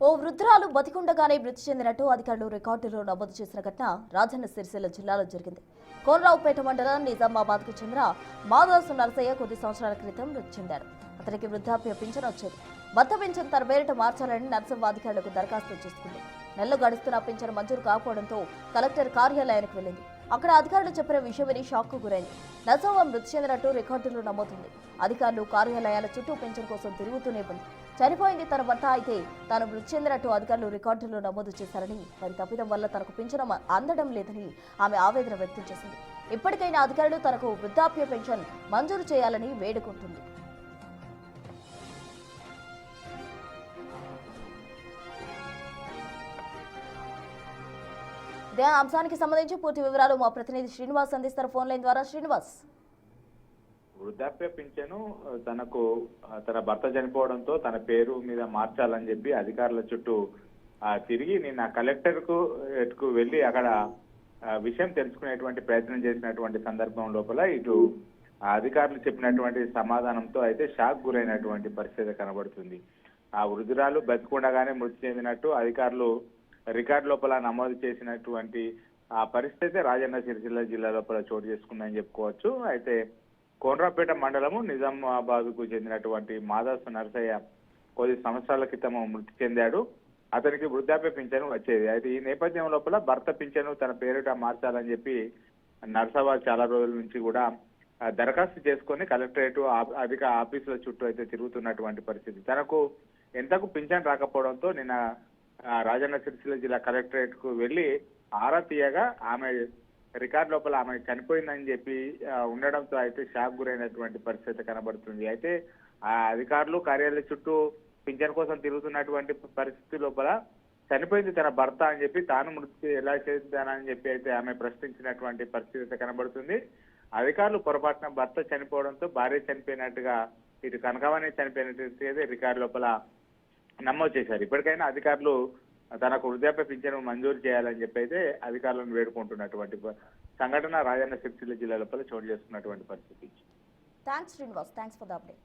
ఓ వృద్ధురాలు బతికుండగానే మృతి చెందినట్టు అధికారులు రికార్డులో నమోదు చేసిన ఘటన రాజన్న సిరిసిల్ల జిల్లాలో జరిగింది. కోనరావుపేట మండలం నిజామాబాద్కు చెందిన మాదాసు నరసయ్య కొద్ది సంవత్సరాల క్రితం మృతి చెందాడు. అతనికి వృద్ధాప్య పింఛన్ వచ్చేది. భర్త పింఛన్ తన పేరిట మార్చాలని నర్సింహ అధికారులకు దరఖాస్తు చేసుకుంది. నెలలు గడుస్తున్న పింఛన్ మంజూరు కాకపోవడంతో కలెక్టర్ కార్యాలయానికి వెళ్లింది. అక్కడ అధికారులు చెప్పిన విషయం విని షాక్కు గురైంది. నర్సవ్వ మృతి చెందినట్టు రికార్డులో నమోదుంది. అధికారులు కార్యాలయాల చుట్టూ పింఛన్ కోసం తిరుగుతూనే ఉంది. చనిపోయింది తన భర్త అయితే తాను మృతి చెందినట్టు అధికారులు రికార్డులో నమోదు చేశారని, మరి తప్పిదం వల్ల తనకు పింఛన్ అందడం లేదని ఆమె ఆవేదన వ్యక్తం చేసింది. ఇప్పటికైనా అధికారులు తనకు వృద్ధాప్య పెన్షన్ మంజూరు చేయాలని వేడుకుంటుంది. ఇదే అంశానికి సంబంధించి పూర్తి వివరాలు మా ప్రతినిధి శ్రీనివాస్ అందిస్తారు ఫోన్ లైన్ ద్వారా. శ్రీనివాస్, వృద్ధాప్య పింఛను తనకు తన భర్త చనిపోవడంతో తన పేరు మీద మార్చాలని చెప్పి అధికారుల చుట్టూ తిరిగి నిన్న కలెక్టర్ కు వెళ్లి అక్కడ విషయం తెలుసుకునేటువంటి ప్రయత్నం చేసినటువంటి సందర్భం లోపల ఇటు అధికారులు చెప్పినటువంటి సమాధానంతో అయితే షాక్ గురైనటువంటి పరిస్థితి కనబడుతుంది. ఆ వృద్ధురాలు బతికుండగానే మృతి చెందినట్టు అధికారులు రికార్డు లోపల నమోదు చేసినటువంటి ఆ పరిస్థితి రాజన్న సిరిసిల్ల జిల్లా లోపల చోటు చేసుకుందని చెప్పుకోవచ్చు. అయితే కోనరావుపేట మండలము నిజామాబాద్ కు చెందినటువంటి మాదాసు నరసయ్య కొద్ది సంవత్సరాల క్రితం మృతి చెందాడు. అతనికి వృద్ధాప్య పింఛను వచ్చేది. అయితే ఈ నేపథ్యం లోపల భర్త పింఛను తన పేరిట మార్చాలని చెప్పి నరసవ్వ చాలా రోజుల నుంచి కూడా దరఖాస్తు చేసుకొని కలెక్టరేట్ అధిక ఆఫీసుల చుట్టూ అయితే తిరుగుతున్నటువంటి పరిస్థితి. తనకు ఎంతకు పింఛన్ రాకపోవడంతో నిన్న రాజన్న సిరిసిల్ల జిల్లా కలెక్టరేట్ కు వెళ్లి ఆరా తీయగా ఆమె రికార్డు లోపల ఆమె చనిపోయిందని చెప్పి ఉండడంతో అయితే షాక్ గురైనటువంటి పరిస్థితి కనబడుతుంది. అయితే ఆ అధికారులు కార్యాలయం చుట్టూ పింఛన్ కోసం తిరుగుతున్నటువంటి పరిస్థితి లోపల చనిపోయింది తన భర్త అని చెప్పి తాను మృతి ఎలా చేస్తానని చెప్పి అయితే ఆమె ప్రశ్నించినటువంటి పరిస్థితి కనబడుతుంది. అధికారులు పొరపాటున భర్త చనిపోవడంతో భార్య చనిపోయినట్టుగా ఇటు కనకవాణి చనిపోయినట్టు రికార్డు లోపల నమోదు చేశారు. ఇప్పటికైనా అధికారులు తనకు వృద్ధాప్య పింఛను మంజూరు చేయాలని చెప్పి అయితే అధికారులను వేడుకుంటున్నటువంటి సంఘటన రాజన్న సిరిసిల్ల జిల్లా లోపల చోటు చేసుకున్నటువంటి పరిస్థితి. Thanks Srinivas, thanks for the update.